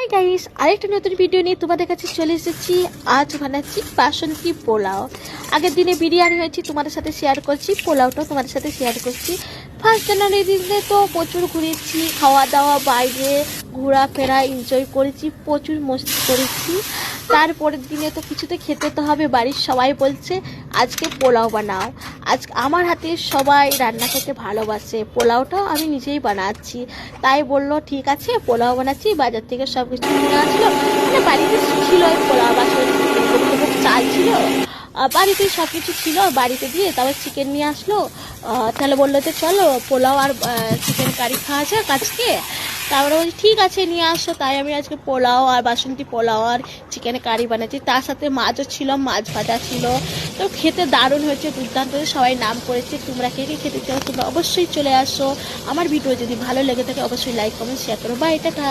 Hi guys, আরেকটা নতুন video নিয়ে তোমাদের কাছে চলে এসেছি। আজ বানাচ্ছি বাসন্তী পোলাও। আগের দিনে বিরিয়ানি হয়েছে, তোমাদের সাথে শেয়ার করছি, পোলাওটাও তোমাদের সাথে শেয়ার করছি। ফার্স্ট জানুয়ারি দিনে তো প্রচুর ঘুরেছি, খাওয়া দাওয়া, বাইরে ঘোরাফেরা এনজয় করেছি, প্রচুর মস্তি করেছি। তারপরের দিনে তো কিছুতে খেতে তো হবে, বাড়ির সবাই বলছে আজকে পোলাও বানাও। আজ আমার হাতে সবাই রান্না খেতে ভালোবাসে, পোলাওটাও আমি নিজেই বানাচ্ছি। তাই বললো ঠিক আছে পোলাও বানাচ্ছি, বাজার থেকে সব কিছু নিয়ে আসলো। মানে বাড়িতে ছিল পোলাও, বাসন চাল ছিল, বাড়িতে সব কিছু ছিল, বাড়িতে দিয়ে তারপর চিকেন নিয়ে আসলো। তাহলে বললো যে চলো পোলাও আর চিকেন কারি খাওয়া যাক আজকে। তারপরে বলছি ঠিক আছে নিয়ে আসো। তাই আমি আজকে পোলাও আর বাসন্তী পোলাও আর চিকেন কারি বানাচ্ছি। তার সাথে মাছও ছিল, মাছ ভাজা ছিল। তো খেতে দারুণ হয়েছে, দুর্দান্ত, সবাই নাম করেছে। তোমরা কে কে খেতে চাও তোমরা অবশ্যই চলে আসো। আমার ভিডিও যদি ভালো লেগে থাকে অবশ্যই লাইক কমেন্ট শেয়ার করো। Bye, tata.